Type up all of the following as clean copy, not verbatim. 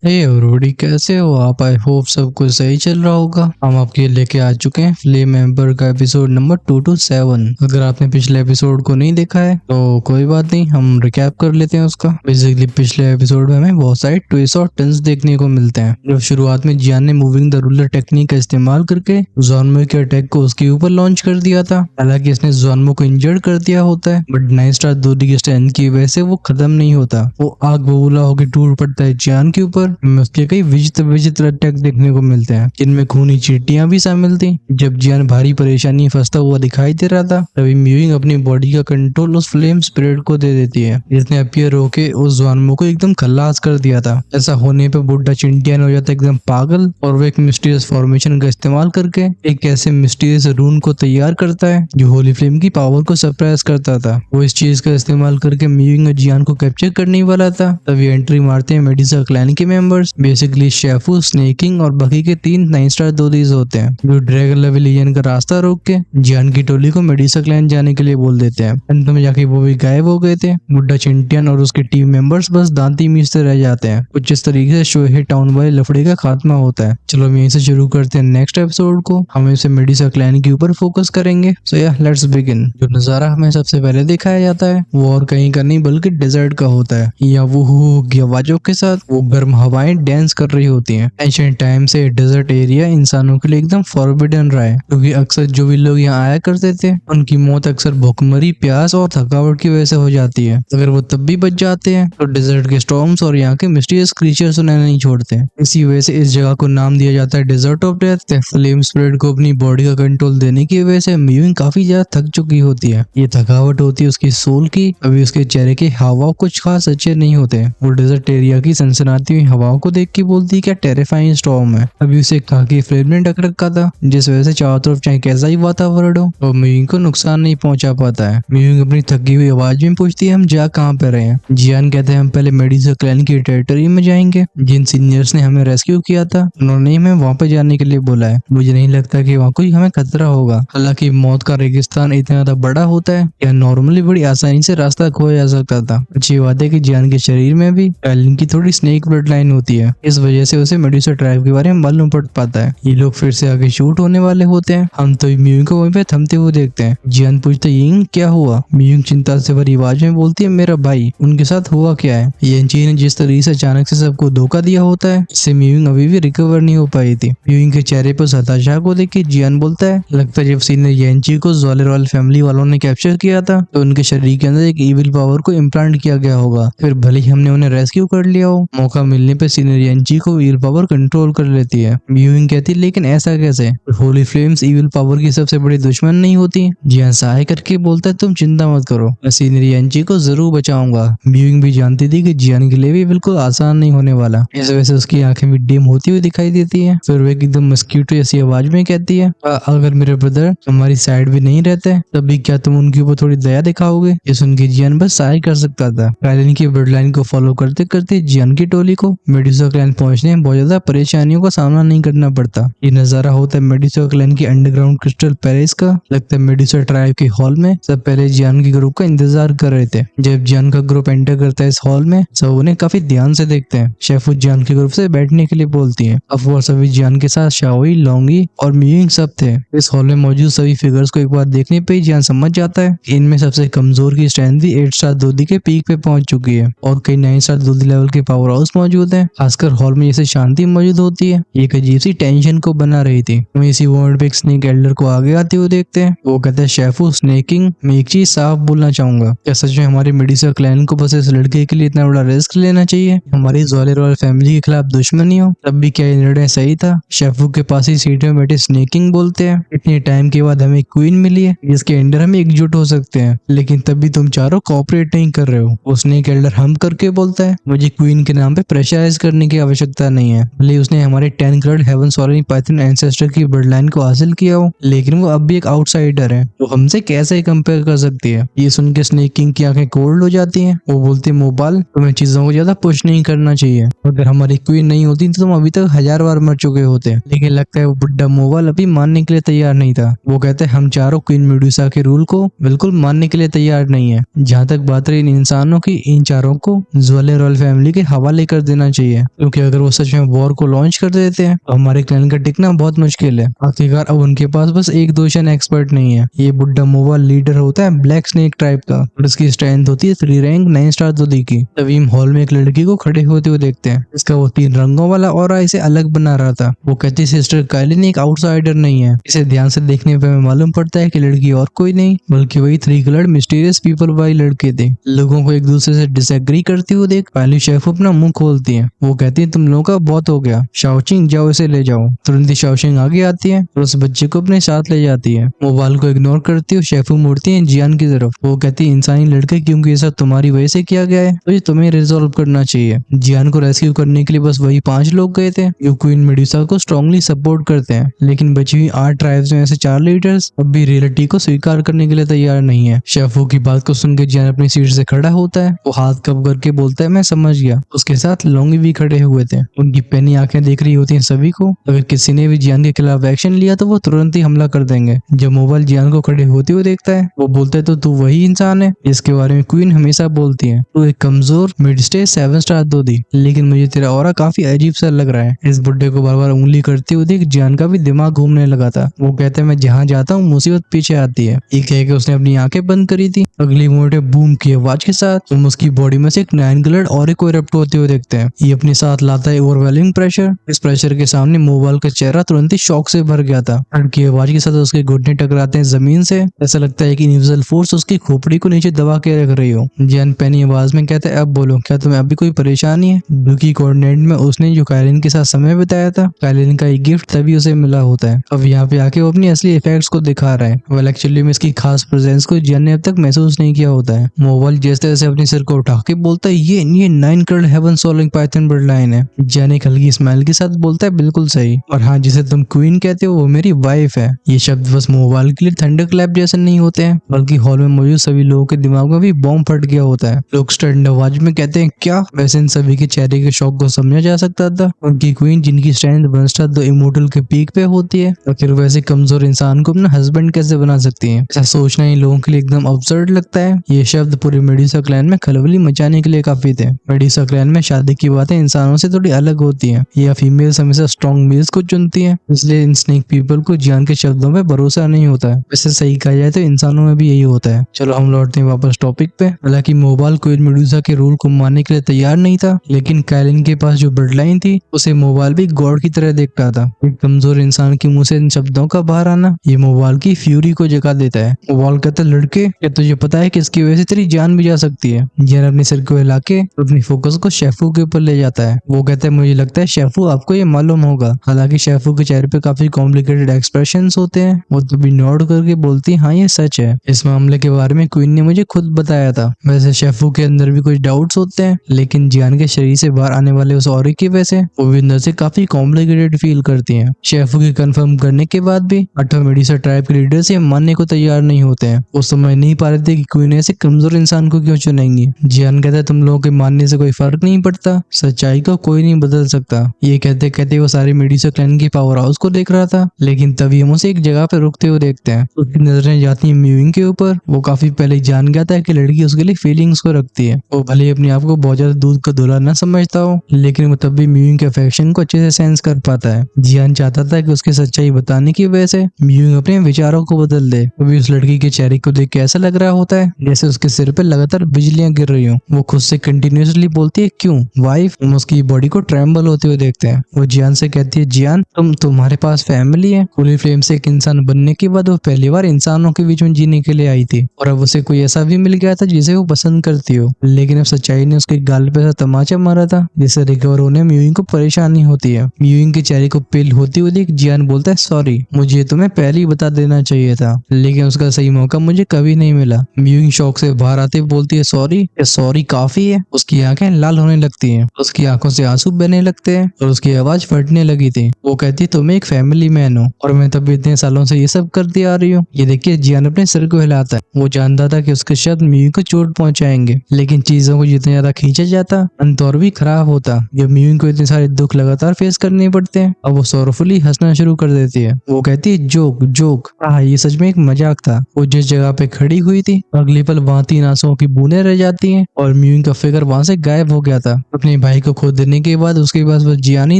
हे रोडी, कैसे हो आप? आई होप सब कुछ सही चल रहा होगा। हम आपके लिए लेके आ चुके हैं फ्लेम एम्बर का एपिसोड नंबर 227। अगर आपने पिछले एपिसोड को नहीं देखा है तो कोई बात नहीं, हम रिकैप कर लेते हैं उसका। बेसिकली पिछले एपिसोड में हमें बहुत सारे ट्विस्ट और टर्न्स देखने को मिलते हैं। जब शुरुआत में जियान ने मूविंग द रूलर टेक्निक का इस्तेमाल करके जॉनमो के अटैक को उसके ऊपर लॉन्च कर दिया था। हालांकि इसने जॉनमो को इंजर्ड कर दिया होता है, बट 9 स्टार दूरी की स्ट्रेंथ की वजह से वो खत्म नहीं होता। वो आग बबूला होकर टूट पड़ता है जियान के ऊपर। हमें उसके कई विचित्र विचित्र अटैक देखने को मिलते हैं, जिनमें खूनी चींटियां भी शामिल थी। जब जियान भारी परेशानी में फंसता हुआ दिखाई दे रहा था, तभी म्यूइंग अपनी बॉडी का कंट्रोल उस फ्लेम स्पिरिट को दे देती है, जिसने अपीयर होके उस जॉनमो को एकदम खल्लास कर दिया था। ऐसा होने पे बुड्ढा चिंटियान हो जाता है एकदम पागल, और वो एक मिस्टीरियस फॉर्मेशन का इस्तेमाल करके एक ऐसे मिस्टीरियस रून को तैयार करता है जो होली फ्लेम की पावर को सरप्राइज करता था। वो इस चीज का इस्तेमाल करके म्यूइंग और जियान को कैप्चर करने वाला था। तभी एंट्री मारते हैं मेडिसा क्लैन के मेंबर्स। बेसिकली शेफू, स्नेकिंग और बाकी के 3 9 स्टार दोदीज होते हैं, जो ड्रैगन लेवल एलियन का रास्ता रोक के जियान की टोली को मेडिसा क्लैन जाने के लिए बोल देते हैं। अंत में जाके वो भी गायब हो गए थे। बुड्ढा चिंटियन और उसके टीम मेंबर्स बस दांती मीचते रह जाते हैं। कुछ इस तरीके से शोहे टाउन वाले लफड़े का खात्मा होता है। चलो हम यहीं से शुरू करते हैं नेक्स्ट एपिसोड को। हम इसे मेडिसा क्लैन के ऊपर फोकस करेंगे। सो या लेट्स बिगिन। जो नजारा हमें सबसे पहले दिखाया जाता है वो और कहीं का नहीं बल्कि डेजर्ट का होता है। या वो की आवाजों के साथ वो गर्म हवाएं डांस कर रही होती हैं। एंशिएंट टाइम से डेजर्ट एरिया इंसानों के लिए एकदम फॉरबिडन रहा है, क्योंकि अक्सर जो भी लोग यहाँ आया करते थे उनकी मौत अक्सर भूखमरी, प्यास और थकावट की वजह से हो जाती है। अगर वो तब भी बच जाते हैं तो डेजर्ट के स्टॉर्म्स और यहाँ के मिस्टीरियस क्रीचर्स उन्हें नहीं छोड़ते। इसी वजह से इस जगह को नाम दिया जाता है desert of death. Flame spirit को अपनी बॉडी का कंट्रोल देने की वजह से म्यूइंग काफी ज्यादा थक चुकी होती है। ये थकावट होती है उसकी सोल की। अभी उसके चेहरे के हावभाव कुछ खास अच्छे नहीं होते। वो डेजर्ट एरिया की सनसनाती हुई हवाओं को देख के बोलती है क्या टेरिफाइंग स्टॉर्म है। अभी उसे खाकी फ्लेम ने ढक रखा था, जिस वजह से चारों तरफ चाहे कैसा ही वातावरण हो और म्यूइंग को नुकसान नहीं पहुंचा पाता है। म्यूइंग अपनी थकी हुई आवाज में पूछती है हम जा कहाँ पे रहे हैं। जियान कहते हैं हम पहले मेडिसा क्लैन की टेरिटरी में जाएंगे। जिन सीनियर्स ने हमें रेस्क्यू किया था उन्होंने हमें वहाँ पे जाने के लिए बोला है। मुझे नहीं लगता कि वहाँ कोई हमें खतरा होगा। हालांकि मौत का रेगिस्तान इतना ज्यादा बड़ा होता है या नॉर्मली बड़ी आसानी से रास्ता खोया जा सकता था। अच्छी बात है कि जियान के शरीर में भी टाइलिन की थोड़ी स्नेक ब्लड लाइन होती है, इस वजह से उसे मेडुसा ट्राइब के बारे में मालूम पड़ पाता है। ये लोग फिर से आगे शूट होने वाले होते हैं। हम तो म्यूइंग को वहीं पे थमते हुए देखते हैं। जियान पूछते यिंग क्या हुआ। म्यूइंग चिंता से भरी आवाज में बोलती है मेरा भाई, उनके साथ हुआ क्या है। येंची ने जिस तरीके से अचानक से सबको धोखा दिया होता है, इससे म्यूइंग अभी भी रिकवर नहीं हो पाई थी। म्यूइंग के चेहरे पर हताशा को देख के जियान बोलता है लगता है जब सीनियर येंची को ज़्वाले रॉयल फैमिली वालों ने कैप्चर किया था तो उनके शरीर के अंदर एक इविल पावर को इम्प्लांट किया गया होगा। फिर भले ही हमने उन्हें रेस्क्यू कर लिया हो, मौका मिलने पे सीनियर येंची को इविल पावर कंट्रोल कर लेती है। म्यूइंग कहती लेकिन ऐसा कैसे। होली फ्लेम्स इविल पावर की सबसे बड़ी दुश्मन नहीं होती। जियान सहाय करके बोलता है तुम चिंता मत करो, मैं सीनियर येंची को जरूर बचाऊंगा। म्यूइंग भी जानती थी कि जियान के लिए भी बिल्कुल आसान नहीं होने वाला, इस वजह से उसकी आंखें भी डिम होती हुई दिखाई देती है। फिर वो एकदम मस्क्यूटो जैसी आवाज में कहती है अगर मेरे ब्रदर हमारी साइड भी नहीं रहते तब भी क्या तुम उनके ऊपर थोड़ी दया दिखाओगे। ये सुन के जियान बस सहाय कर सकता था। टाइलिन की ब्लड लाइन को फॉलो करते करते जियान की टोली को मेडुसा क्लैन पहुंचने में बहुत ज्यादा परेशानियों का सामना नहीं करना पड़ता। ये नजारा होता है मेडुसा क्लैन की अंडरग्राउंड क्रिस्टल पैलेस का। लगता है मेडुसा ट्राइब के हॉल में सब पहले जियान के ग्रुप का इंतजार कर रहे थे। जब जियान का ग्रुप एंटर करता है इस हॉल में, सब उन्हें काफी ध्यान से देखते हैं। शेफू जियान के ग्रुप से बैठने के लिए बोलती है। अफवाह सभी जियान के साथ शाओई, लोंगी और म्यूइंग सब थे। इस हॉल में मौजूद सभी फिगर्स को एक बार देखने पे ही जियान समझ जाता है कि इनमें सबसे कमजोर की स्ट्रेंथ भी 8 स्टार दूधी के पीक पे पहुंच चुकी है और कई 9 स्टार दूधी लेवल के पावर हाउस मौजूद है। खासकर हॉल में जैसे शांति मौजूद होती है, ये एक अजीब सी टेंशन को बना रही थी। हम इसी वर्ल्ड पे एक स्नेक एल्डर को आगे आते हुए देखते हैं। वो कहते हैं शेफू, स्नेकिंग, मैं एक चीज साफ बोलना चाहूंगा, क्या सच में हमारी मेडुसा क्लैन को बस इस लड़के के लिए इतना बड़ा रिस्क लेना चाहिए। हमारी ज़्वाले रॉयल फैमिली के खिलाफ दुश्मनी हो तब भी क्या ये निर्णय सही था। शेफू के पास ही सीट में बैठे स्नेकिंग बोलते हैं इतने टाइम के बाद हमें क्वीन मिली है जिसके अंडर हम एकजुट हो सकते हैं, लेकिन तब भी तुम चारों कोऑपरेट नहीं कर रहे हो। वो स्नेक एल्डर हम करके बोलता है मुझे क्वीन के नाम पे प्रेशराइज करने की आवश्यकता नहीं है। भले उसने हमारे 10 करोड़ हेवन सॉलरी पाइथन एंसेस्टर की ब्लड लाइन को हासिल किया हो, लेकिन वो अब भी एक आउटसाइडर है। वो हमसे कैसे कंपेयर कर सकती है। ये सुन के स्नेकिंग की आंखें कोल्ड हो जाती हैं। वो बोलती है मोबाइल, तुम्हें चीजों को ज्यादा पुश नहीं करना चाहिए। अगर हमारी क्वीन नहीं होती तो तुम अभी तक 1000 बार मर चुके होते। लेकिन लगता है वो बुड्ढा मोबाइल अभी मानने के लिए तैयार नहीं था। वो कहते हैं हम चारों क्वीन मेडुसा के रूल को बिल्कुल मानने के लिए तैयार नहीं है। जहाँ तक बात रही इन इंसानों की, इन चारों को ज़्वाले रॉयल फैमिली के हवाले कर देना चाहिए, क्योंकि अगर वो सच में वॉर को लॉन्च कर देते हैं तो हमारे क्लैन का टिकना बहुत मुश्किल है। आखिरकार अब उनके पास बस एक दूषण एक्सपर्ट नहीं है। ये बुड्ढा मोबाइल लीडर होता है ब्लैक स्नेक ट्राइब का और उसकी स्ट्रेंथ होती है 3 रैंक 9 स्टार दोदी की। तभी हम हॉल में एक लड़की को खड़े होते हुए देखते हैं। इसका वो 3 रंगों वाला और इसे अलग बना रहा था। वो कहती सिस्टर काइलिन एक आउटसाइडर नहीं है। इसे ध्यान से देखने पे मालूम पड़ता है कि लड़की और कोई नहीं बल्कि वही 3 कलर्ड मिस्टीरियस पीपल वाले लड़के थे। लोगों को एक दूसरे से डिसएग्री करते हुए देख पहली शेफ अपना मुंह खोलती है। वो कहती है तुम लोगों का बहुत हो गया, शाओचिंग जाओ इसे ले जाओ। तुरंत ही शाओचिंग आगे आती है और उस बच्चे को अपने साथ ले जाती है। मोबाइल को इग्नोर करती हुए शेफू मुड़ती है जियान की तरफ। वो कहती है इंसानी लड़के क्योंकि ये सब तुम्हारी वजह से किया गया है तो ये तुम्हें रिजॉल्व करना चाहिए। जियान को रेस्क्यू करने के लिए बस वही 5 लोग गए थे जो क्वीन मेडुसा को स्ट्रांगली सपोर्ट करते हैं, लेकिन बची हुई 8 ट्राइब्स में ऐसे 4 लीडर्स अब भी रियलिटी को स्वीकार करने के लिए तैयार नहीं है। शेफू की बात को सुनकर जियान अपनी सीट से खड़ा होता है। वो हाथ कब करके बोलता है मैं समझ गया। उसके साथ लोंगी भी खड़े हुए थे। उनकी पैनी आंखें देख रही होती हैं सभी को। अगर किसी ने भी जियान के खिलाफ एक्शन लिया तो वो तुरंत ही हमला कर देंगे। जब मोबाइल जियान को खड़े होते हुए देखता है वो बोलता है तो तू वही इंसान है जिसके बारे में क्वीन हमेशा बोलती है। तू एक कमजोर मिड स्टेज 7 स्टार दोदी, लेकिन मुझे तेरा ऑरा काफी अजीब सा लग रहा है। इस बुड्ढे को बार बार उंगली करते हुए देख जियान का भी दिमाग घूमने लगा था। वो कहता है मैं जहाँ जाता हूँ मुसीबत पीछे आती है। ये कह के उसने अपनी आंखें बंद करी थी। अगली मोटे बूम की आवाज के साथ हम उसकी बॉडी में से एक 9 कलर्ड ऑरे को इरप्ट होते हुए देखते हैं। ये अपने साथ लाता है ओवरवेलमिंग प्रेशर। इस प्रेशर के सामने मोबाइल का चेहरा तुरंत ही शॉक से भर गया था। की आवाज के साथ उसके घुटने टकराते हैं जमीन से। ऐसा लगता है कि इनविजिबल फोर्स उसकी खोपड़ी को नीचे दबा के रख रही हो। जियान पैनी आवाज में कहता है अब बोलो क्या तुम्हें अभी कोई परेशानी है? दुखी कोऑर्डिनेट में उसने जो काइलिन के साथ समय बिताया था, काइलिन का एक गिफ्ट तभी उसे मिला होता है। अब यहाँ पे आके वो अपनी असली इफेक्ट्स को दिखा रहा है। वेल एक्चुअली में इसकी खास प्रेजेंस को जियान ने अब तक महसूस नहीं किया होता है। मोबाइल जिस तरह से अपने सिर को उठा के बोलता है ये 9 coloured heaven soling python blood line है। जियान एक हल्की स्माइल के साथ बोलता है बिल्कुल सही, और हाँ जिसे तुम क्वीन कहते हो वो मेरी वाइफ है। ये शब्द बस मोबाइल के लिए थंडर क्लैप जैसे नहीं होते हैं बल्कि हॉल में मौजूद सभी लोगों के दिमाग में भी बॉम्ब फट गया होता है। लोग स्टैंड आवाज में कहते हैं क्या? वैसे इन सभी के चेहरे के शौक को समझा जा सकता था। उनकी क्वीन जिनकी स्ट्रेंथ 1 स्टार द इमोर्टल के पीक पे होती है तो फिर वैसे कमजोर इंसान को अपना हस्बैंड कैसे बना सकती है? ऐसा सोचना ही लोगों के लिए एकदम अब्सर्ड लगता है। ये शब्द पूरे मेडुसा क्लैन में खलबली मचाने के लिए काफी थे। मेडुसा क्लैन में शादी की बातें इंसानों से थोड़ी अलग होती है। यह फीमेल्स हमेशा स्ट्रॉन्ग मेल्स को चुनती है, इसलिए इन स्नेक पीपल को जियान के शब्दों में भरोसा नहीं होता है। वैसे सही कहा जाए तो इंसानों में भी यही होता है। चलो हम लौटते हैं वापस टॉपिक पे। हालांकि मोबाइल क्वीन मेडुसा के रूल को मानने के लिए तैयार नहीं था, लेकिन काइलिन के पास जो ब्लड लाइन थी उसे मोबाइल भी गॉड की तरह देखता था। एक कमजोर इंसान के मुंह से इन शब्दों का बाहर आना ये मोबाइल की फ्यूरी को जगा देता है। मोबाइल कहता है लड़के क्या तुझे पता है कि इसकी वजह से तेरी जान भी जा सकती है? जियान अपने सिर को हिला के अपनी फोकस को शेफू के ऊपर ले जाता है। वो कहता है मुझे लगता है शेफू आपको ये मालूम होगा। हालांकि शेफू के चेहरे पे काफी कॉम्प्लिकेटेड एक्सप्रेशंस होते हैं। वो तभी नोट करके बोलती हाँ ये सच है। इस मामले के बारे में क्वीन ने मुझे खुद बताया था। वैसे शेफू के अंदर भी कुछ डाउट्स होते हैं, लेकिन जियान के शरीर से बाहर आने वाले उस ऑरे की वजह से वो भी अंदर से काफी कॉम्प्लिकेटेड फील करती हैं। शेफू की कंफर्म करने के बाद भी 8 मेडुसा ट्राइब के लीडर्स ये मानने को तैयार नहीं होते हैं। वो समझ नहीं पा रहे थे कि क्वीन ऐसे कमजोर इंसान को क्यों चुनेंगी। जियान कहता है तुम लोगों के मानने से कोई फर्क नहीं पड़ता, सच्चाई को कोई नहीं बदल सकता। ये कहते कहते वो सारी मेडुसा क्लैन की पावर हाउस को देख रहा था, लेकिन तभी हम उसे एक जगह पे रुकते हुए देखते हैं। उसकी नजरें जाती हैं म्यूइंग के ऊपर। वो काफी पहले जान गया था कि लड़की उसके लिए फीलिंग्स को रखती है। वो भले ही अपने आप को बहुत ज्यादा दूध का धुला न समझता हो, लेकिन वो तब भी म्यूइंग के अफेक्शन को अच्छे से सेंस कर पाता है। जियान चाहता था कि उसकी सच्चाई बताने की वजह से म्यूइंग अपने विचारों को बदल दे। अभी उस लड़की के चेहरे को देख के ऐसा लग रहा होता है जैसे उसके सिर पे लगातार बिजलियां गिर रही हो। वो खुद से कंटिन्यूअसली बोलती है क्यों वाइफ? हम उसकी बॉडी को ट्रेम्बल होते हुए देखते हैं। वो जियान से कहती है जियान तुम्हारे पास फैमिली है। होली फ्लेम से एक इंसान बनने के बाद वो पहली बार इंसानों के बीच में जीने के लिए आई थी, और अब उसे कोई ऐसा भी मिल गया था जिसे वो पसंद करती हो। लेकिन अब सच्चाई ने उसके गाल पे ऐसा तमाचा मारा था जिससे रिकवर होने म्यूइंग को परेशानी होती है। म्यूइंग के चेहरे को पिल होती हुई देख जियान बोलता है सॉरी, मुझे तुम्हें पहले ही बता देना चाहिए था, लेकिन उसका सही मौका मुझे कभी नहीं मिला। म्यूइंग शौक से बाहर आते बोलती है सॉरी काफी है। उसकी आंखें लाल होने लगती हैं, उसकी आंखों से आंसू बहने लगते हैं और उसकी आवाज फटने लगी थी। वो कहती तुम एक फैमिली मैन हो और मैं तब इतने सालों से ये सब करती आ रही हूँ। ये देखिए जियान अपने सिर को हिलाता है। वो जानता था कि उसके शब्द म्यूइंग को चोट पहुंचाएंगे, लेकिन चीजों को जितना ज्यादा खींचा जाता अंत और भी खराब होता। जब म्यूइंग को इतने सारे दुख लगातार फेस करने पड़ते हैं, अब वो सॉरफुली हंसना शुरू कर देती है। वो कहती है जोक ये सच में एक मजाक था। वो जिस जगह पे खड़ी हुई थी अगली पल वहां 3 आंसुओं की बूंदें रह जाती हैं और म्यूइंग का फिगर वहां से गायब हो गया था। अपने भाई को खो देने के बाद उसके पास वो जियान ही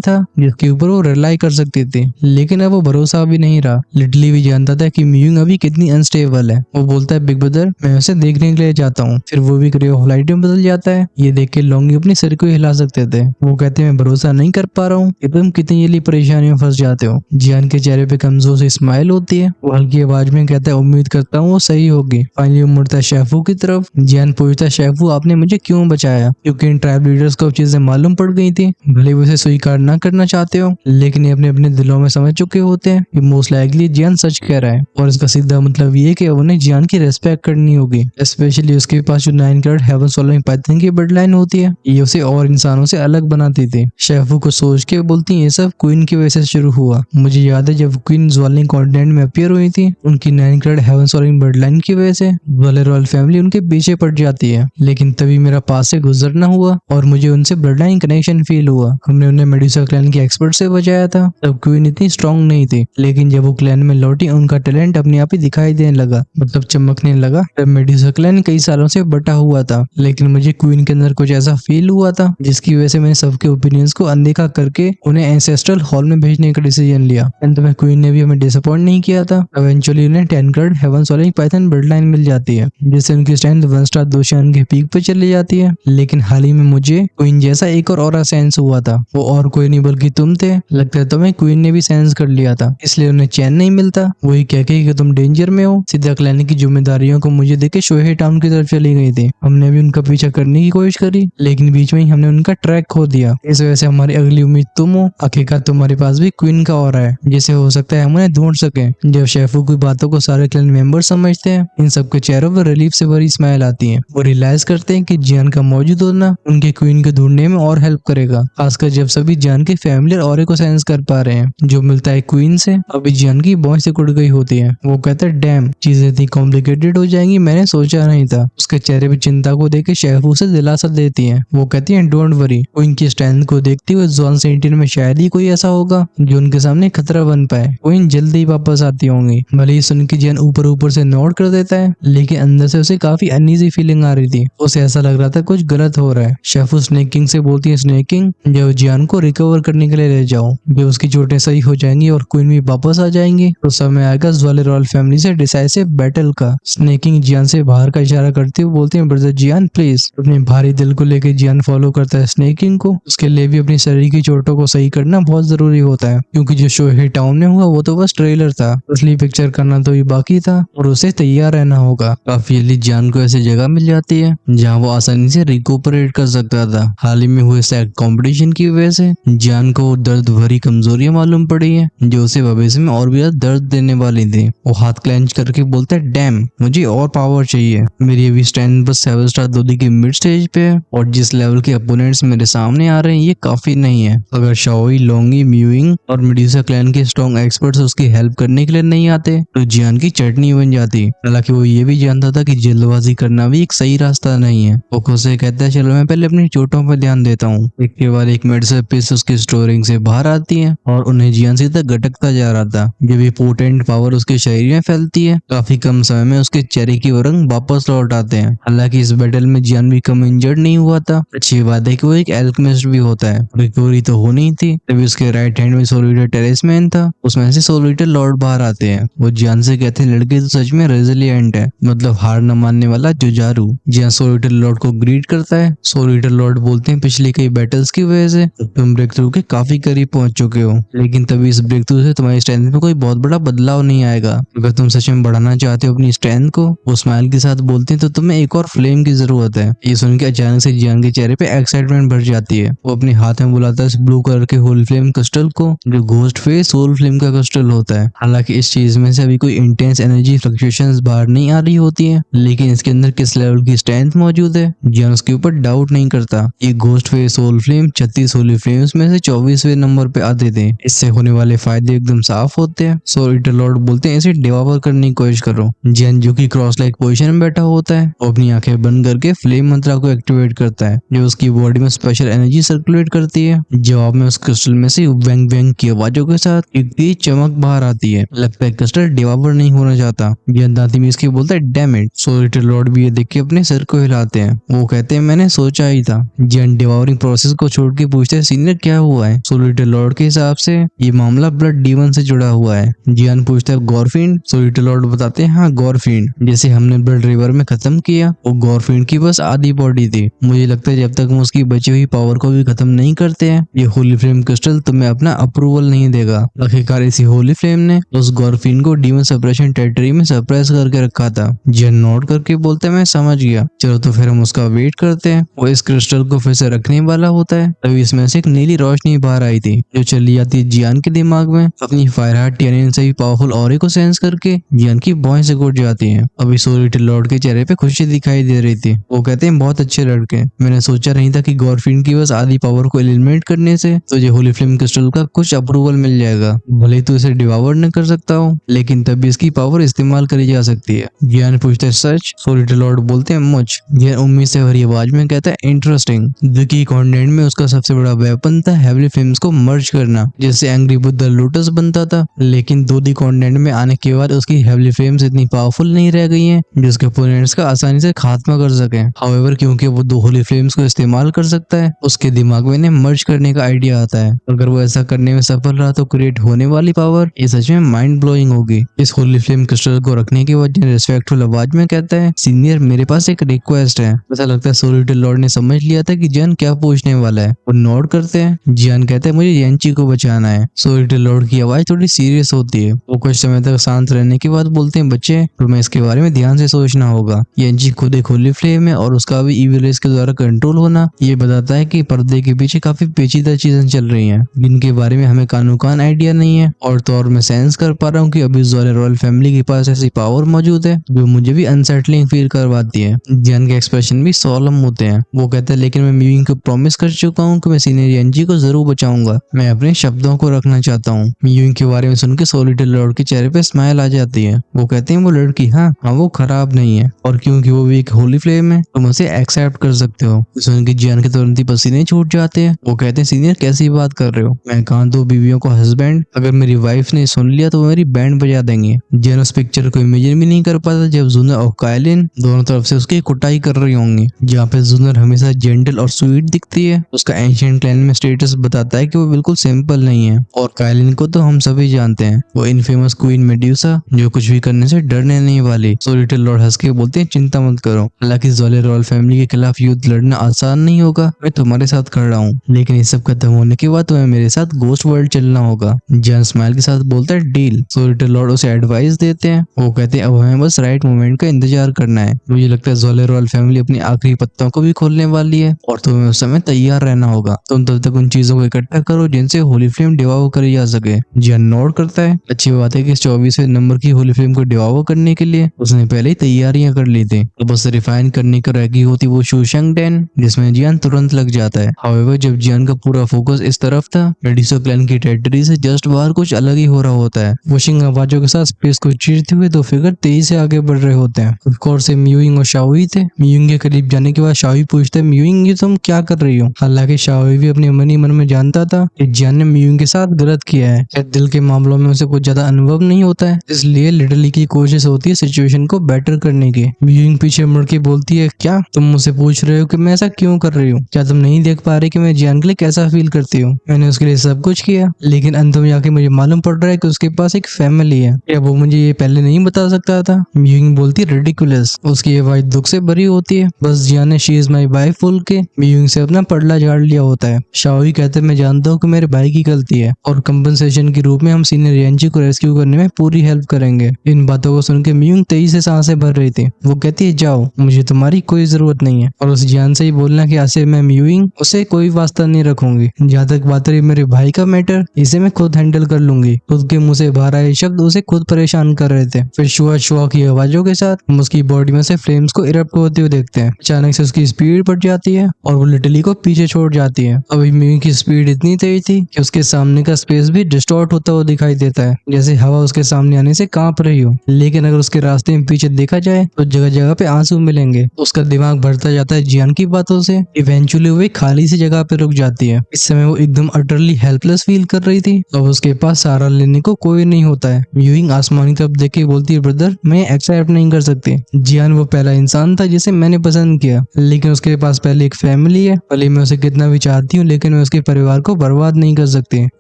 था जिसके ऊपर वो रिलाई कर सकते थे, लेकिन अब वो भरोसा भी नहीं रहा। लिटली भी जानता था कि म्यूइंग अभी कितनी अनस्टेबल है। वो बोलता है बिग ब्रदर मैं उसे देखने के लिए जाता हूँ। फिर वो भी रे ऑफ लाइट में बदल जाता है। ये देख के लोंगी अपने सिर को हिला सकते थे। वो कहते हैं मैं भरोसा नहीं कर पा रहा हूँ कि तुम कितनी जल्दी परेशानियों में फंस जाते हो। जियान के चेहरे पे कमजोर सी स्माइल होती है। वो हल्की आवाज में कहता है उम्मीद करता हूँ वो सही होगी। फाइनली वो मुड़ता है शेफू की तरफ। जियान पूछता है शेफू आपने मुझे क्यों बचाया, क्योंकि इन ट्राइब लीडर्स को चीजें मालूम पड़ गई थी। भले वो इसे स्वीकार न करना चाहते हो, लेकिन ये अपने अपने दिलों में समझ चुके होते हैं कि मोस्ट लाइकली जियान सच कह रहा है। और इसका सीधा मतलब ये कि उन्हें जियान की रेस्पेक्ट करनी होगी, स्पेशली उसके पास जो 9 कैरेट हेवन सोलिंग पाइथन की ब्लड लाइन होती है। ये उसे और इंसानों से अलग बनाती थी। शेफू को सोच के बोलती है ये सब क्वीन की वजह से शुरू हुआ। मुझे याद है जब क्वीन ज्वालिंग कॉन्टिनेंट में अपीयर हुई थी, उनकी 9 carat heaven swallowing blood line की वजह से वाले रॉयल फैमिली उनके पीछे पड़ जाती है। लेकिन तभी मेरा पास से गुजरना हुआ और मुझे उनसे ब्लड लाइन कनेक्शन फील हुआ। हमने उन्हें मेडुसा क्लैन के एक्सपर्ट से बचाया था। तब क्वीन इतनी स्ट्रांग नहीं थी, लेकिन जब वो क्लैन में लौटी उनका टैलेंट अपने आप ही दिखाई देने लगा, मतलब चमकने लगा। जब मेडुसा क्लैन कई सालों से बटा हुआ था, लेकिन मुझे क्वीन के अंदर कुछ ऐसा फील हुआ था जिसकी वजह से मैंने सबके ओपिनियंस को अनदेखा करके उन्हें एंसेस्ट्रल हॉल में भेजने का डिसीजन लिया। अंत में क्वीन ने भी हमें डिसअपॉइंट नहीं किया था। इवेंचुअली उन्हें 10 carat heaven soling python blood line मिल जाती है, जिससे उनकी स्ट्रेंथ 1 स्टार दोशियान के पीक पे चली जाती है। लेकिन हाल ही में मुझे क्वीन जैसा एक और ऑरा सेंस हुआ था। वो और कोई नहीं बल्कि तुम थे। लगता है तुम्हें क्वीन ने भी सेंस कर लिया था, इसलिए उन्हें चैन नहीं मिलता। वही कह के कि तुम डेंजर में हो। सीधा क्लैन की जिम्मेदारियों को मुझे देख के शोहे टाउन की तरफ चली गई थी। हमने भी उनका पीछा करने की कोशिश करी, लेकिन बीच में ही हमने उनका ट्रैक खो दिया। इस वजह से हमारी अगली उम्मीद तुम हो। आखिरकार तुम्हारे पास भी क्वीन का ऑरा है, जिसे हो सकता है हम उन्हें ढूंढ सके। जब शेफू की बातों को सारे क्लैन मेंबर समझते हैं, इन सबके चेहरों पर रिलीफ से भरी स्माइल आती है। वो रियलाइज करते हैं कि जियान का मौजूद होना उनके क्वीन को ढूंढने में और हेल्प करेगा, खासकर जब सभी जियान के फैमिलियर ऑरे को सेंस कर पा रहे हैं। जो मिलता है क्वीन से अभी जियान की बहुत से कुड़ गई होती है। वो कहता है डैम, चीजें इतनी कॉम्प्लिकेटेड हो जाएंगी मैंने सोचा नहीं था। उसके चेहरे पे चिंता को देख के शेफू से दिलासा देती है। वो कहती है डोंट वरी। वो इनकी स्ट्रेंथ को देखते हुए जॉन सेंटिन में शायद ही कोई ऐसा होगा जो उनके सामने खतरा बन पाए। वो इन जल्दी ही वापस आती होंगी। भले ही सुन के जियान ऊपर ऊपर से नोट कर देता है, लेकिन अंदर से उसे काफी अनईजी फीलिंग आ रही थी। उसे ऐसा लग रहा था कुछ गलत हो रहा है। शेफू स्नेक किंग से बोलती है स्नेक किंग जब जियान को रिकवर करने के लिए ले जाओ। जब उसकी चोटें सही हो जाएंगी और क्वीन भी वापस आ जाएंगी तो समय आएगा ज्वाले रॉयल फैमिली से डिसाइसिव बैटल का। स्नेक किंग जियान से बाहर का इशारा करते हुए बोलते हैं ब्रदर जियान प्लीज। अपने भारी दिल को लेकर जियान फॉलो करता है स्नेक किंग को। उसके लिए भी अपनी शरीर की चोटों को सही करना बहुत जरूरी होता है, क्योंकि जो शो है टाउन में हुआ वो तो बस ट्रेलर था, असली पिक्चर करना तो ये बाकी था और उसे तैयार रहना होगा। काफी जल्दी जियान को ऐसी जगह मिल जाती है जहाँ वो आसानी से रिकूपरेट कर सकता था। हाल ही में हुए सैक कॉम्पिटिशन की वजह से जियान को दर्द भरी कमजोरियां मालूम पड़ी है, जो उसे भविष्य में और भी ज्यादा दर्द देने वाली थी। वो हाथ क्लेंच करके बोलता है डैम, मुझे और पावर चाहिए। मेरी अभी स्ट्रेंथ बस 7 स्टार दोदी के मिड स्टेज पे है और जिस लेवल के अपोनेंट्स मेरे सामने आ रहे हैं ये काफी नहीं है। अगर शाओई, लोंगी, म्यूइंग और मेडुसा क्लैन के स्ट्रॉन्ग एक्सपर्ट्स उसकी हेल्प करने के लिए नहीं आते तो जियान की चटनी बन जाती। हालांकि वो ये भी जानता था कि जल्दबाजी करना भी एक सही रास्ता नहीं है। वो खुद से कहता है चलो मैं पहले अपनी चोटों पर ध्यान देता हूँ। एक के बाद एक मेडिसिन पीस उसकी स्टोरिंग से बाहर आती है और उन्हें जियान सीधा गटकता जा रहा था। जब ये पोटेंट पावर उसके शरीर में फैलती है, काफी कम समय में उसके चेहरे की वो रंग वापस लौट आते हैं। हालांकि इस बैटल में जियान भी कम इंजर्ड नहीं हुआ था। अच्छी बात है कि वो एक एल्केमिस्ट भी होता है। रिकवरी तो हो नहीं थी तभी उसके राइट हैंड में सोलिटर टेलिस्मैन था, उसमें से सोलिटर लॉर्ड बाहर आते हैं। वो जियान से कहते हैं लड़के तो सच में रेजिलिएंट है, मतलब हार न मानने वाला जुझारू। जियान सोलिटर लॉर्ड को ग्रीट करता है। सोलिटर लॉर्ड बोलते हैं पिछली कई बैटल्स की वजह से तुम ब्रेक थ्रू के काफी करीब पहुंच चुके हो, लेकिन तभी इस ब्रेक थ्रू से तुम्हारी स्ट्रेंथ में कोई बहुत बड़ा बदलाव नहीं आएगा। अगर तुम सच में बढ़ाना चाहते हो अपनी स्ट्रेंथ को, वो स्माइल के साथ बोलते हैं तो तुम्हें एक और फ्लेम की जरूरत है। ये सुन के अचानक से जियान के चेहरे पे एक्साइटमेंट भर जाती है। वो अपने हाथ में बुलाता है इस ब्लू कलर के होल फ्लेम क्रिस्टल को, जो घोस्ट फेस सोल फ्लेम का क्रिस्टल होता है। हालांकि इस चीज में से अभी कोई इंटेंस एनर्जी फ्लक्चुएशंस बाहर नहीं आ रही होती है, लेकिन इसके अंदर किस लेवल की स्ट्रेंथ मौजूद है जियान उसके ऊपर डाउट नहीं करता। ये ghost face soul flame 36 holy flames में से 24वें नंबर पे आते थे। इससे होने वाले फायदे एकदम साफ होते हैं। सोलिटर लॉर्ड बोलते हैं इसे डिवावर करने की कोशिश करो। जियान जो कि क्रॉस लाइक पोजीशन में बैठा होता है, वो अपनी आंखें बंद करके फ्लेम मंत्रा को एक्टिवेट करता है, जो उसकी बॉडी में स्पेशल एनर्जी सर्कुलेट करती है। जवाब में उस क्रिस्टल में से वेंग वेंग की आवाजों के साथ एक तेज चमक बाहर आती है। लगता है क्रिस्टल डिवावर नहीं होना चाहता। जियान दांती में इसके बोलता है डैम इट। सोलिटर लॉर्ड भी ये देख के अपने सिर को हिलाते हैं। वो कहते हैं मैंने सोचा ही था। जियान जियान डिवावरिंग प्रोसेस को छोड़ के पूछते हैं सीनियर क्या हुआ है। सोलिटर लॉर्ड के हिसाब से ये मामला ब्लड डीमन से जुड़ा हुआ है। जियान पूछता है गॉरफिन। सोलिटर लॉर्ड बताते हैं हाँ गॉरफिन, जैसे हमने ब्लड रिवर में खत्म किया वो गॉरफिन की बस आधी बॉडी थी। मुझे लगता है जब तक हम उसकी बची हुई पावर को भी खत्म नहीं करते हैं ये होली फ्लेम क्रिस्टल तुम्हें अपना अप्रूवल नहीं देगा। आखिरकार इसी होली फ्लेम ने उस गॉरफिन को डीमन सप्रेशन टेरिटरी में सरप्राइज करके रखा था। जियान नोट करके बोलते हैं मैं समझ गया, चलो तो फिर हम उसका वेट करते हैं। वो इस क्रिस्टल को फिर से रखने वाला होता है तभी इसमें से एक नीली रोशनी बाहर आई थी जो चली जाती है जियान के दिमाग में। अपनी फायर हार्ट टियानिन से भी पावरफुल ऑरे को सेंस करके जियान की भौहें से घुट जाती है। अभी सोलिटर लॉर्ड के चेहरे पे खुशी दिखाई दे रही थी। वो कहते हैं बहुत अच्छे लड़के, मैंने सोचा नहीं था कि गॉरफिन की बस आधी पावर को एलिमिनेट करने से तुझे होली फ्लेम क्रिस्टल का कुछ अप्रूवल मिल जाएगा। भले ही तू इसे डिवावर न कर सकता हो लेकिन तब भी इसकी पावर इस्तेमाल करी जा सकती है। जियान पूछते हैं सच। सोलिटर लॉर्ड बोलते हैं मुझ। जियान उम्मीद से भरी आवाज में कहता है इंटरेस्टिंग। दुखी कॉन्टिनेंट में उसका सबसे बड़ा वेपन था हेवली फ्लेम्स को मर्ज करना, जिससे एंग्री बुद्ध लोटस बनता था। लेकिन दूधी कॉन्टिनेंट में आने के बाद उसकी हेवली फ्लेम्स इतनी पावरफुल नहीं रह गई हैं जो उसके ओपोनेंट्स का आसानी से खात्मा कर सके। हाउएवर क्योंकि वो दो होली फ्लेम्स को इस्तेमाल कर सकता है उसके दिमाग में इन्हें मर्ज करने का आइडिया आता है। अगर वो ऐसा करने में सफल रहा तो क्रिएट होने वाली पावर ये सच में माइंड ब्लोइंग होगी। इस होली फ्लेम क्रिस्टल को रखने के बाद जियान रिस्पेक्टफुल आवाज में कहता है सीनियर मेरे पास एक रिक्वेस्ट है। ऐसा लगता है सोलिटर लॉर्ड ने समझ लिया था कि जियान क्या पूछने वाला है। वो नोट करते हैं। जियान कहते हैं मुझे यांची को बचाना है। सोलिटर लॉर्ड की आवाज थोड़ी सीरियस होती है। वो कुछ समय तक शांत रहने के बाद बोलते हैं बच्चे तुम्हें इसके बारे में ध्यान से सोचना होगा। यांची खुद एक होली फ्लेम है और उसका भी इविल रेस के द्वारा कंट्रोल होना ये बताता है कि पर्दे के पीछे काफी पेचीदा चीजें चल रही हैं जिनके बारे में हमें कानूकान आइडिया नहीं है। और तो और मैं सेंस कर पा रहा हूँ कि अभी ज़ोले रॉयल फैमिली के पास ऐसी पावर मौजूद है जो मुझे भी अनसेटलिंग फील करवाती है। जियान के एक्सप्रेशन भी सोलम होते हैं। वो कहते हैं लेकिन मैं म्यूइंग को प्रॉमिस कर चुका हूँ कि मैं सीनियर यांची को जरूर बचाऊंगा। मैं अपने शब्दों को रखना चाहता हूँ। म्यूइंग के बारे में सुन के सोलिटर लॉर्ड के चेहरे पे स्माइल आ जाती है। वो कहते हैं वो लड़की हाँ वो खराब नहीं है और क्योंकि वो भी एक होली फ्लेम है तुम उसे एक्सेप्ट कर सकते हो। सुन के जियान के तुरंत ही पसीने छूट जाते हैं। वो कहते हैं सीनियर कैसी बात कर रहे हो, मैं कहा दो बीवियों को हस्बैंड, अगर मेरी वाइफ ने सुन लिया तो वो मेरी बैंड बजा देंगे। जियान उस पिक्चर को इमेजिन भी नहीं कर पाता जब जूनर और कायलिन दोनों तरफ से उसकी कुटाई कर रही होंगी। जहाँ पे जूनर हमेशा जेंटल और स्वीट दिखती है उसका एंशिएंट क्लैन में स्टेटस बताता है कि वो बिल्कुल सिंपल नहीं है। और कायलिन को तो हम सभी जानते हैं, वो इनफेमस क्वीन मेड्यूसा जो कुछ भी करने से डरने नहीं वाली। सो लिटिल लॉर्ड हंस के बोलते हैं चिंता मत करो, हालांकि ज़ोले रॉयल फैमिली के खिलाफ युद्ध लड़ना आसान नहीं होगा, मैं तुम्हारे साथ खड़ा हूँ, लेकिन ये सब खत्म होने के बाद तुम्हें मेरे साथ गोस्ट वर्ल्ड चलना होगा। जियान स्माइल के साथ बोलता है डील। सो लिटिल लॉर्ड उसे एडवाइस देते हैं। वो कहते हैं अब हमें बस राइट मोमेंट का इंतजार करना है। मुझे लगता है ज़ोले रॉयल फैमिली अपनी आखिरी पत्तों को भी खोलने वाली है और तुम्हें उस समय तैयार रहना होगा। तुम तब तक उन चीजों को इकट्ठा करो जिनसे होली फ्लेम डिवाओ करी जा सके। जियान नोट करता है। अच्छी बात है कि इस 24वें नंबर की होली फ्लेम को डिवाओ करने के लिए उसने पहले ही तैयारियां कर ली थी, तो बस रिफाइन करने की रह गई होती वो शूशंग डैन जिसमें जियान तुरंत लग जाता है। हाउएवर जब जियान का पूरा फोकस इस तरफ था, मेडिसो क्लैन की टेरिटरी से जस्ट बाहर कुछ अलग ही हो रहा होता है। वशिंग आवाजों के साथ स्पेस को चीरते हुए दो फिगर तेजी से आगे बढ़ रहे होते हैं। ऑफ कोर्स म्यूइंग और शाओई थे। म्यूइंग के करीब जाने के बाद शाओई पूछते हैं म्यूइंग ये तुम क्या कर रही हो। हालांकि शाओई भी अपने मन ही मन में जानता था कि जियान ने म्यूइंग के साथ गलत किया है। दिल के मामलों में उसे कुछ ज्यादा अनुभव नहीं होता है, इसलिए लिटरली की कोशिश होती है सिचुएशन को बेटर करने की। म्यूइंग पीछे मुड़ के बोलती है क्या तुम मुझसे पूछ रहे हो कि मैं ऐसा क्यों कर रही हूँ? क्या तुम नहीं देख पा रहे कि मैं जियान के लिए कैसा फील करती हूँ? मैंने उसके लिए सब कुछ किया, लेकिन अंत में जाके मुझे मालूम पड़ रहा है कि उसके पास एक फैमिली है। क्या वो मुझे ये पहले नहीं बता सकता था? म्यूइंग बोलती है रिडिकुलस। उसकी ये वाइफ दुख से भरी होती है। बस जियान ने शी इज माई वाइफ बोल के म्यूइंग से अपना पड़ला झाड़ लिया होता है। शाओई कहते मैं जानता हूँ कि मेरे भाई की गलती है और कंपनसेशन के रूप में हम सीनियर यांची को रेस्क्यू करने में पूरी हेल्प करेंगे। इन बातों को सुन के म्यूइंग तेजी से सांसें भर रही थी। वो कहती है जाओ, मुझे तुम्हारी कोई जरूरत नहीं है। और उस जियान से ही बोलना कि आज से मैं म्यूइंग उसे कोई वास्ता नहीं रखूंगी। जहाँ तक बात रही मेरे भाई का मैटर, इसे मैं खुद हैंडल कर लूंगी। खुद के मुंह से बाहर आए शब्द उसे खुद परेशान कर रहे थे। फिर शुआ शुआ की आवाजों के साथ हम उसकी बॉडी में से फ्लेम्स को इरप्ट होते हुए देखते हैं। अचानक से उसकी स्पीड बढ़ जाती है और वो लिटली को पीछे छोड़ जाती है। अभी म्यूइंग की स्पीड इतनी तेज थी कि उसके सामने का स्पेस भी डिस्टॉर्ट होता हुआ दिखाई देता है, जैसे हवा उसके सामने आने से कांप रही हो। लेकिन अगर उसके रास्ते में पीछे देखा जाए तो जगह जगह पे आंसू मिलेंगे। उसका दिमाग भरता जाता है जियान की बातों से। इवेंचुअली वो एक खाली सी जगह पे रुक जाती है। इस समय वो एकदम अटरली हेल्पलेस फील कर रही थी। अब उसके पास सहारा लेने को कोई नहीं होता है। म्यूइंग आसमानी तरफ देख के बोलती है ब्रदर मैं एक्सेप्ट नहीं कर सकती। जियान वो पहला इंसान था जिसे मैंने पसंद किया, लेकिन उसके पास पहले एक फैमिली है, भले मैं उसे कितना भी चाहती हूँ लेकिन मैं उसके परिवार को बर्बाद नहीं कर सकती।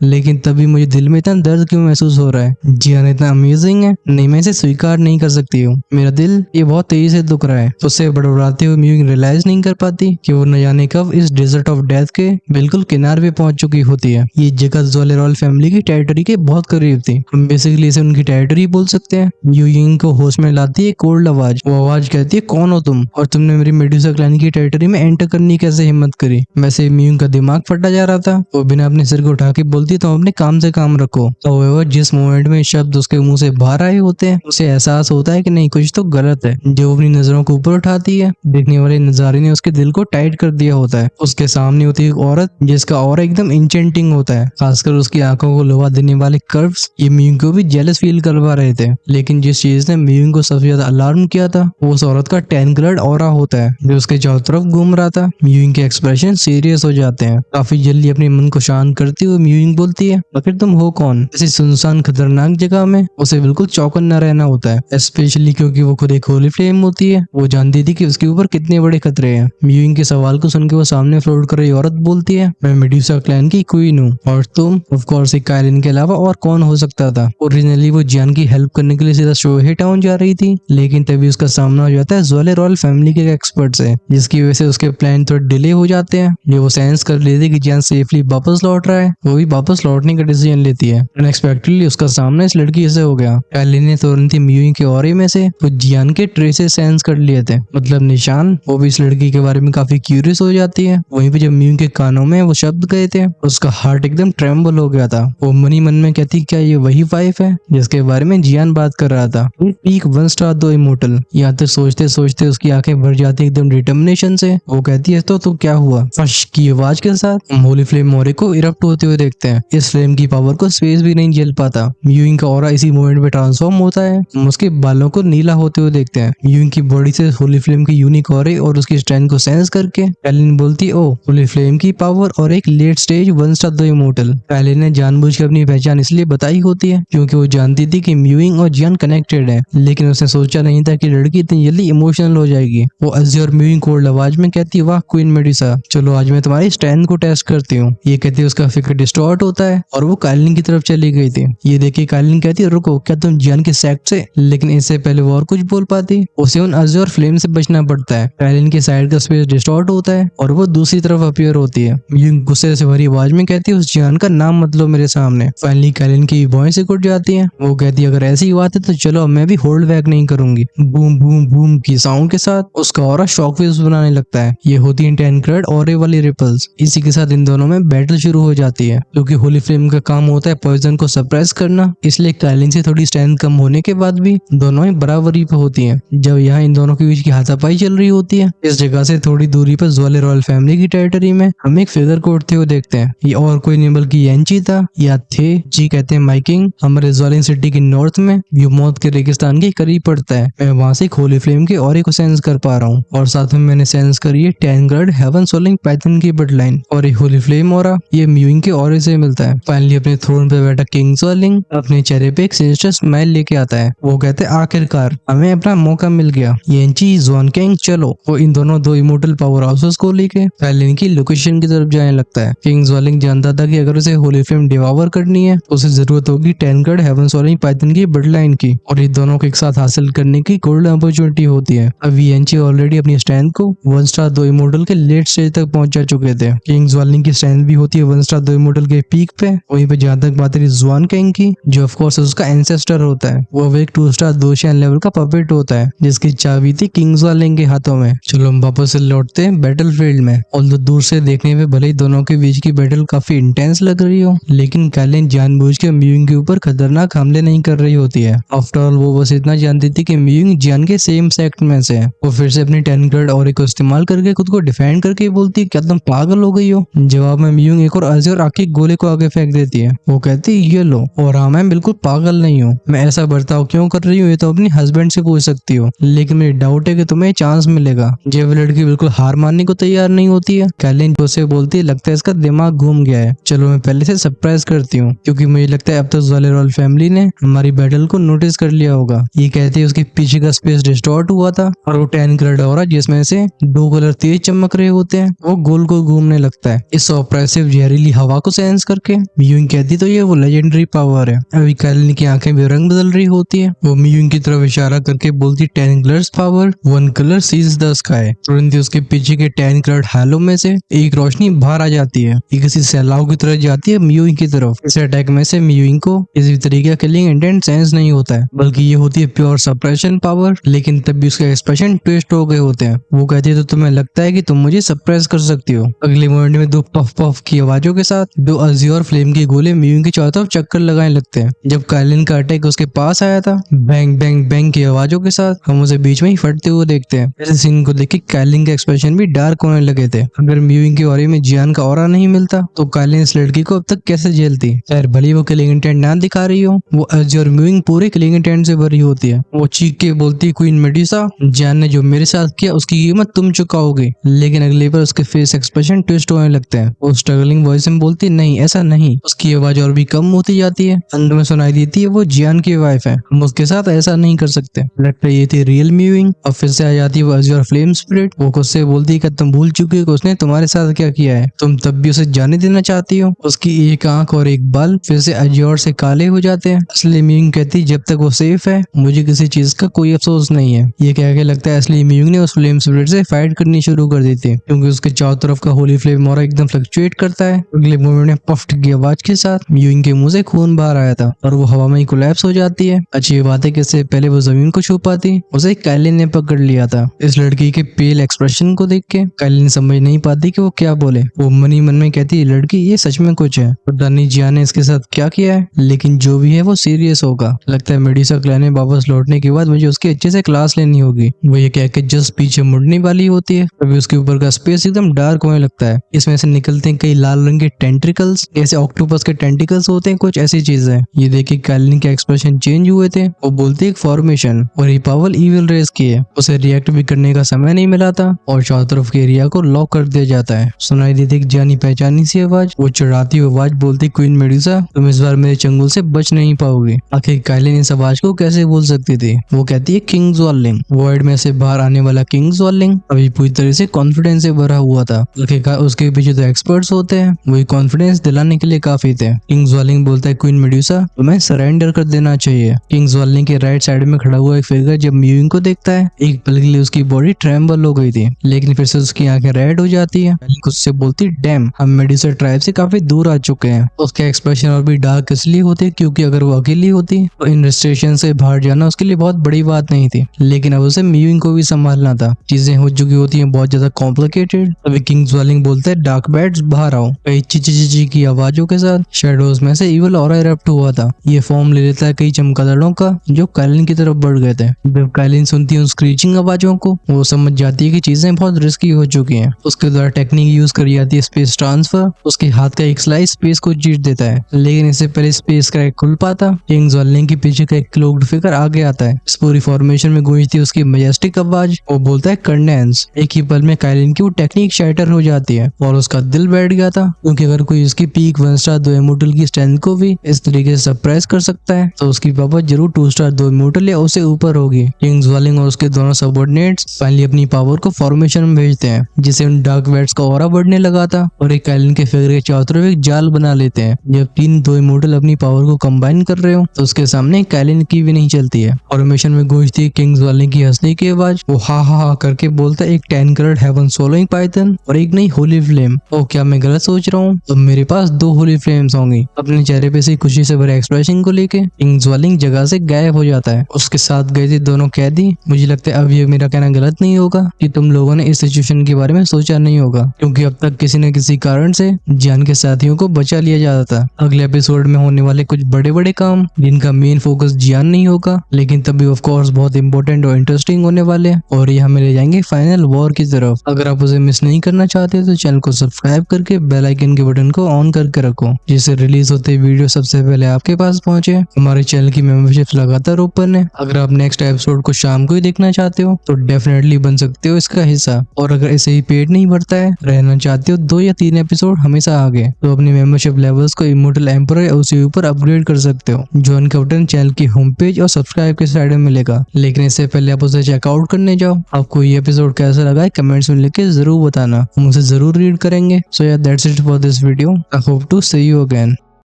लेकिन तभी मुझे दिल में इतना दर्द क्यों महसूस हो रहा है? जियान इतना अमेजिंग है, नहीं मैं इसे स्वीकार नहीं कर सकती हूँ। मेरा दिल ये बहुत तेजी से दुख रहा है। उससे बड़बड़ाते हुए म्यूइंग रियलाइज नहीं कर पाती कि वो न जाने कब इस डेजर्ट ऑफ डेथ के बिल्कुल किनारे पे पहुंच चुकी होती है। ये जगह ज़ोले रॉयल फैमिली की टेरिटरी के बहुत करीब थी। हम बेसिकली इसे उनकी टेरिटरी बोल सकते हैं। म्यूइंग को होश में लाती है कोल्ड आवाज। वो आवाज कहती है, कौन हो तुम और तुमने मेरी मेडुसा क्लैन की टेरिटरी में एंटर करने की कैसे हिम्मत करी? वैसे म्यूइंग का दिमाग फटा जा रहा था। वो बिना अपने सिर को उठा के बोलती, तो अपने काम से काम रखो। तो जिस मोमेंट में शब्द उसके मुंह से बाहर आए होते हैं उसे एहसास होता है कि नहीं, कुछ तो गलत है। जो अपनी नजरों को ऊपर उठाती है, देखने वाले नजारे ने उसके दिल को टाइट कर दिया होता है। उसके सामने होती है एक औरत जिसका ऑरा एकदम इंचेंटिंग होता है, खासकर उसकी आंखों को लुभा देने वाले कर्व्स। ये म्यूइंग को भी जेलस फील करवा रहे थे। लेकिन जिस चीज ने म्यूइंग को सबसे ज्यादा अलार्म किया था वो उस औरत का टैन कलर्ड ऑरा होता है जो उसके चारों तरफ घूम रहा था। म्यूइंग के एक्सप्रेशन सीरियस हो जाते हैं। काफी जल्दी अपने मन को शांत करती हुए म्यूइंग बोलती है, आखिर तुम हो कौन? ऐसी सुनसान खतरनाक जगह में उसे बिल्कुल चौकन्ना रहना होता है, स्पेशली क्योंकि वो खुद एक होली फ्लेम होती है। वो जानती थी कि उसके ऊपर कितने बड़े खतरे हैं। म्यूइंग के सवाल को सुनकर वो सामने फ्लोट कर रही औरत बोलती है, मैं मेडुसा क्लैन की क्वीन हूँ और तुम? ऑफ कोर्स एक कायलिन के अलावा और कौन हो सकता था? ओरिजिनली वो जियान की हेल्प करने के लिए सीधा शोहे टाउन जा रही थी, लेकिन तभी उसका सामना हो जाता है ज़ोले रॉयल फैमिली के एक्सपर्ट से, जिसकी वजह से उसके प्लान थोड़े डिले हो जाते हैं। जो वो सेंस कर लेती है कि जियान सेफली वापस लौट रहा है, वो भी वापस लौटने का डिसीजन लेती है। अनएक्सपेक्टेडली उसका सामना इस लड़की से हो गया। कायलिन ने तुरंत ही म्यूइंग के ऑरे में से वो जियान के ट्रेसेस सेंस कर लिए थे, मतलब निशान। वो भी इस लड़की के बारे में काफी क्यूरियस हो जाती है। वहीं पे जब म्यूइंग के कानों में वो शब्द गए थे उसका हार्ट एकदम ट्रेम्बल हो गया था। वो मनी मन में कहती, क्या ये वही वाइफ है जिसके बारे में जियान बात कर रहा था? Peak 1 star 2 immortal. यहाँ तक सोचते सोचते उसकी आंखें भर जाती एकदम डिटर्मिनेशन से। वो कहती है, तो क्या हुआ? फश की आवाज के साथ हम होली फ्लेम मोरे को इरप्ट होते हुए देखते हैं। इस फ्लेम की पावर को स्पेस भी नहीं झेल पाता। म्यूइंग का ऑरा इसी मोमेंट में ट्रांसफॉर्म होता है। हम उसके बालों को नीला होते हुए देखते हैं। म्यूइंग की बॉडी से होली फ्लेम की यूनिक ऑरे और उसकी स्ट्रेंथ को सेंस करके कायलिन बोलती, ओ होली फ्लेम की पावर और एक late stage 1 star 2 immortal. Kylian ने जानबूझकर अपनी पहचान इसलिए बताई होती है क्योंकि वो जानती थी कि म्यूइंग और जियान कनेक्टेड है, लेकिन उसने सोचा नहीं था कि लड़की इतनी जल्दी इमोशनल हो जाएगी। वो अज़र म्यूइंग कोल्ड आवाज में कहती, वाह क्वीन मेडुसा, चलो आज मैं तुम्हारी स्ट्रेंथ को टेस्ट करती हूँ। ये कहती उसका फिक्र डिस्टॉर्ट होता है और वो कायलिन की तरफ चली गई थी। ये देखिए कायलिन कहती, रुको, क्या तुम जियान के सेक्ट से? लेकिन इससे पहले वो और कुछ बोल पाती, उसे उन अज़र फ्लेम से बचना पड़ता है। कायलिन के साइड का स्पेस डिस्टॉर्ट होता है और वो दूसरी तरफ अपीयर होती है। म्यूइंग गुस्से से भरी आवाज में कहती, उस जियान का नाम मत लो मेरे सामने। फाइनली कायलिन की वॉइस से उठ जाती है। वो कहती, अगर ऐसी बात है तो चलो मैं भी होल्ड बैक नहीं करूंगी। बूम बूम बूम की साउंड के साथ उसका ऑरा शॉक वेव्स बनाने लगता है। ये होती है टैन कलर्ड ऑरे वाली रिपल्स। इसी के साथ इन दोनों में बैटल शुरू हो जाती है। क्योंकि होली फ्लेम का काम होता है पॉइजन को सप्रेस करना, इसलिए कायलिन से थोड़ी स्ट्रेंथ कम होने के बाद भी दोनों ही बराबरी पे होती हैं। जब यहाँ इन दोनों के बीच की हाथापाई चल रही होती है, इस जगह से थोड़ी दूरी पर ज़ोले रॉयल फैमिली की टेरिटरी में हम एक फिगर को उठते हुए देखते हैं। ये और कोई नहीं बल्कि येंची था या थे, जी कहते हैं माइकिंग। हमारे ज़ोलिन सिटी के नॉर्थ में व्यू मौत के रेगिस्तान के करीब पड़ता है। मैं वहां से होली फ्लेम के ऑरे को सेंस कर पा रहा हूँ और साथ में मैंने सेंस करी है ten coloured heaven soling python की बट लाइन। और ये होली फ्लेम ऑरा ये म्यूइंग के ऑरे से मिलता है। फाइनली अपने थ्रोन पे बैठा किंग सोलिंग अपने चेहरे पे एक सिनिस्टर स्माइल लेके आता है। वो कहते हैं, आखिरकार हमें अपना मौका मिल गया। येंची ज़ोनकेंग, चलो। वो इन दोनों 2 इमोर्टल पावर हाउसेस को लेके कायलिन की लोकेशन की तरफ जाने लगता है। किंग सोलिंग जानता था कि अगर उसे होली फ्लेम डिवावर करनी है तो उसे जरूरत होगी ten coloured heaven soling python की बट लाइन की, और ये दोनों को एक साथ हासिल करने की गोल्डन अपॉर्चुनिटी होती है। अब येंची ऑलरेडी अपनी स्ट्रेंथ को 1 स्टार 2 इमोर्टल के लेट स्टेज तक पहुंच जा चुके थे। किंग ज़ोलिंग की स्ट्रेंथ भी होती है 1 स्टार 2 इमोर्टल के पीक पे। वहीं पे जहाँ तक बात है ज़ोनकेंग की, जो ऑफ कोर्स उसका एंसेस्टर होता है, वो एक 2 स्टार 2 शैन लेवल का पपेट होता है जिसकी चाबी थी किंग ज़ोलिंग के हाथों में। चलो हम वापस से लौटते हैं बैटल फील्ड में। और दूर से देखने में भले ही दोनों के बीच की बैटल काफी इंटेंस लग रही हो, लेकिन कायलिन जानबूझ के म्यूइंग के ऊपर खतरनाक हमले नहीं कर रही होती है। आफ्टर ऑल वो बस इतना जानती थी कि म्यूइंग जियान के सेम सेक्ट में से है। वो फिर से अपनी टैन कलर्ड ऑरे को इस्तेमाल करके खुद को डिफेंड करके बोलती, क्या तुम पागल हो गई हो? जवाब में म्यूइंग एक और अज़र आखिरी गोले को आगे फेंक देती है। वो कहती, ये लो। और हाँ, मैं बिल्कुल पागल नहीं हूँ। मैं ऐसा बर्ताव क्यों कर रही हूँ ये तो अपनी हस्बैंड से पूछ सकती हो, लेकिन मेरी डाउट है कि तुम्हें चांस मिलेगा। जब लड़की बिल्कुल हार मानने को तैयार नहीं होती है, कायलिन उसे बोलती है, लगता है इसका दिमाग घूम गया है। चलो मैं पहले से सरप्राइज करती हूँ, क्योंकि मुझे लगता है अब तक ज़ोले रॉयल फैमिली ने हमारी बैटल को नोटिस कर लिया होगा। ये कहते उसके पीछे का स्पेस डिस्टॉर्ट हुआ था और वो टैन कलर्ड ऑरा जिसमें से 2 कलर तेज चमक चमक रहे होते हैं वो गोल गोल घूमने लगता है इस ऑपरेसिव जहरीली हवा को सेंस करके। मियुंग कहती तो ये वो लेजेंडरी पावर है। अभी काइलिन की आंखें भी रंग बदल रही होती है। वो मियुंग की तरफ इशारा करके बोलती 10 colours power, 1 colour seize the sky. तुरंत ही उसके पीछे के 10 कलर हैलो में से एक रोशनी बाहर आ जाती है। ये किसी सैलाब की तरह जाती है मियुंग की तरफ। इस अटैक में से मियुंग को किसी तरीके का किलिंग इंटेंट सेंस नहीं होता है, बल्कि ये होती है प्योर सप्रेशन पावर। लेकिन तब भी उसके एक्सप्रेशन ट्विस्ट हो गए होते हैं। वो कहती है तो तुम्हें लगता है कि तुम मुझे सप्रेस कर सकती हो। अगले मोमेंट में दो पफ पफ की आवाजों के साथ दो अज़्योर फ्लेम के गोले मियुंग की चारों तरफ चक्कर लगाने लगते हैं। जब काइलिन का अटैक उसके पास आया था, बैंग बैंग बैंग की आवाजों के साथ हम उसे बीच में ही फटते हुए देखते हैं। ऐसे सीन को देख के काइलिन के एक्सप्रेशन भी डार्क होने लगे थे। अगर मियुंग के ऑरे में जियान का ऑरा नहीं मिलता तो काइलिन इस लड़की को अब तक कैसे झेलती। खैर भली वो किलिंग इंटेंट ना दिखा रही हो, वो अज़्योर मियुंग पूरे किलिंग इंटेंट से भरी होती है। वो चीख के बोलती क्वीन मेडुसा, जियान ने जो मेरे साथ किया उसकी कीमत तुम चुकाओगे। लेकिन अगले पर उसके फेस एक्सप्रेशन ट्विस्ट होने लगते हैं। वो स्ट्रगलिंग वॉइस में बोलती नहीं ऐसा नहीं। उसकी आवाज और भी कम होती जाती है। अंत में सुनाई देती है वो जियान की वाइफ है, हम उसके साथ ऐसा नहीं कर सकते। लगता है ये थी रियल मियुंग। अब फिर से आ जाती है वो अज़्योर फ्लेम स्पिरिट। वो खुद से बोलती है कि तुम भूल चुके हो कि उसने तुम्हारे साथ क्या किया है, तुम तब भी उसे जाने देना चाहती हो। उसकी एक आंख और एक बाल फिर से अज़्योर से काले हो जाते हैं। असली मियुंग कहती जब तक वो सेफ है मुझे किसी चीज का कोई अफसोस नहीं है। ये कह के लगता है असली मियुंग ने उस फ्लेम स्पिरिट से फाइट करनी शुरू कर दी थी, क्योंकि उसके चारों तरफ का होली फ्लेम और एकदम फ्लक्चुएट करता है। अगले मोमेंट में पफ्ट की आवाज के साथ मियुंग के मुंह से खून बाहर आया था और वो हवा में ही कोलैप्स हो जाती है। अच्छी बात है कि इससे पहले वो जमीन को छू पाती उसे काइलिन ने पकड़ लिया था। इस लड़की के पेल एक्सप्रेशन को देख के काइलिन समझ नहीं पाती कि वो क्या बोले। वो मन ही मन में कहती लड़की ये सच में कुछ है, पता नहीं जियान ने इसके साथ क्या किया है, लेकिन जो भी है वो सीरियस होगा। लगता है मेडुसा क्लैन में वापस लौटने के बाद मुझे उसकी अच्छे से क्लास लेनी होगी। वो ये कह के जस्ट पीछे मुड़ने वाली होती है, तभी उसके ऊपर का स्पेस एकदम डार्क होने लगता है। इसमें से निकलते हैं कई लाल रंग के टेंट्रिकल्स, जैसे ऑक्टोपस के टेंटिकल्स होते हैं, कुछ ऐसी चीजें। ये देखिए काइलिन के एक्सप्रेशन चेंज हुए थे। वो बोलती है फॉर्मेशन और ये पावर इविल रेस की है। उसे रिएक्ट भी करने का समय नहीं मिला था और चारों तरफ के एरिया को लॉक कर दिया जाता है। सुनाई देती एक जानी पहचानी सी आवाज। वो चिढ़ाती हुई आवाज बोलती क्वीन मेडुसा तुम इस बार मेरे चंगुल से बच नहीं पाओगे। आखिर काइलिन इस आवाज को कैसे बोल सकती थी। वो कहती है किंग ज्वालिंग। वॉइड में से बाहर आने वाला किंग ज्वालिंग अभी पूरी तरह से कॉन्फिडेंस से भरा हुआ था। आखिरकार उसके पीछे तो एक्सपर्ट्स होते हैं, वही कॉन्फिडेंस दिलाने के लिए काफी थे। किंग ज्वालिंग बोलता है क्वीन मेडुसा तुम्हें सरेंडर कर देना चाहिए। किंग ज्वालिंग के राइट साइड में खड़ा हुआ एक फिगर जब मियुंग को देखता है एक पल के लिए उसकी बॉडी ट्रेम्बल हो गई थी, लेकिन फिर से उसकी आंखें रेड हो जाती है। उससे बोलती डैम हम मेडुसा ट्राइब से काफी दूर आ चुके हैं। उसके एक्सप्रेशन और भी डार्क इसलिए होते क्योंकि अगर वो अकेली होती तो इन रिस्ट्रिक्शन से बाहर जाना उसके लिए बहुत बड़ी बात नहीं थी, लेकिन अब उसे मियुंग को भी संभालना था। चीजें हो चुकी होती हैं बहुत ज्यादा कॉम्प्लिकेटेड। अभी किंग ज्वालिंग बोलता है डार्क बैट्स बाहर आओ। कई चिची की आवाजों के साथ शेडोज में से इविल ऑरा इरप्ट हुआ था। ये फॉर्म ले लेता है कई चमगादड़ों का जो काइलिन की तरफ बढ़ गए थे। जब काइलिन सुनती है उन स्क्रीचिंग आवाजों को वो समझ जाती है कि चीजें बहुत रिस्की हो चुकी हैं। उसके द्वारा टेक्निक यूज करी जाती है स्पेस ट्रांसफर। उसके हाथ का एक स्लाइस स्पेस को चीर देता है, लेकिन इससे पहले स्पेस क्रैक खुल पाता किंग ज्वालिंग के पीछे का एक क्लोक्ड फिगर आगे आता है। इस पूरी फॉर्मेशन में गूंजती है उसकी मैजेस्टिक आवाज। वो बोलता है कंडेंस। एक ही पल में काइलिन की वो टेक्निक शैटर हो जाती है और उसका दिल बैठ गया था, क्योंकि अगर कोई उसकी पीक 1 स्टार 2 इमोर्टल की स्ट्रेंथ को भी इस तरीके से सरप्राइज कर सकता है तो उसकी पावर जरूर 2 स्टार 2 इमोर्टल या उससे ऊपर होगी। किंग ज्वालिंग और उसके दोनों सबऑर्डिनेट्स फाइनली अपनी पावर को फॉर्मेशन में भेजते हैं, जिससे उन डार्क बैट्स का ऑरा बढ़ने लगा था और एक काइलिन के फिगर के चारों तरफ एक जाल बना लेते हैं। जब 2 इमोर्टल अपनी पावर को कंबाइन कर रहे हो तो उसके सामने काइलिन की भी नहीं चलती है। फॉर्मेशन में गूंजती है किंग ज्वालिंग की हंसने की आवाज। वो हा हा हा करके बोलता है एक 10 कलर्ड हेवन सोलोइंग पाइथन और एक नई होली फ्लेम। ओ क्या मैं गलत सोच रहा हूँ? अब मेरे पास 2 होली फ्लेम्स होंगी। अपने चेहरे पे से खुशी से भरे एक्सप्रेशन को लेके किंग ज्वालिंग जगह से गायब हो जाता है। उसके साथ गए थे दोनों कैदी। मुझे लगता है अब ये मेरा कहना गलत नहीं होगा कि तुम लोगों ने इस सिचुएशन के बारे में सोचा नहीं होगा, क्योंकि अब तक किसी न किसी कारण से जियान के साथियों को बचा लिया जाता था। अगले एपिसोड में होने वाले कुछ बड़े बड़े काम जिनका मेन फोकस जियान नहीं होगा, लेकिन तभी ऑफ कोर्स बहुत इंपॉर्टेंट और इंटरेस्टिंग होने वाले और ये हमें ले जाएंगे फाइनल वॉर की तरफ। अगर आप उसे मिस नहीं करना चाहते तो चैनल को सब्सक्राइब करके बेल आइकन के बटन को ऑन करके रखो, जिससे रिलीज होते वीडियो सबसे पहले आपके पास पहुंचे। हमारे चैनल की मेंबरशिप लगातार ओपन है। अगर आप नेक्स्ट एपिसोड को शाम को ही देखना चाहते हो तो डेफिनेटली बन सकते हो इसका हिस्सा, और अगर ऐसे ही पेट नहीं भरता है रहना चाहते हो 2 या 3 एपिसोड हमेशा आगे तो अपनी मेंबरशिप लेवल्स को इमोर्टल एम्परर या उसके ऊपर अपग्रेड कर सकते हो। ज्वाइन का बटन चैनल की होम पेज और सब्सक्राइब के साइड में मिलेगा, लेकिन इससे पहले आप उसे चेकआउट करने जाओ। आपको ये एपिसोड कैसा लगा है कमेंट्स कमेंट्स में लिख के जरूर बताना, हम उसे जरूर रीड करेंगे। So yeah that's it for this video. I hope to see you again.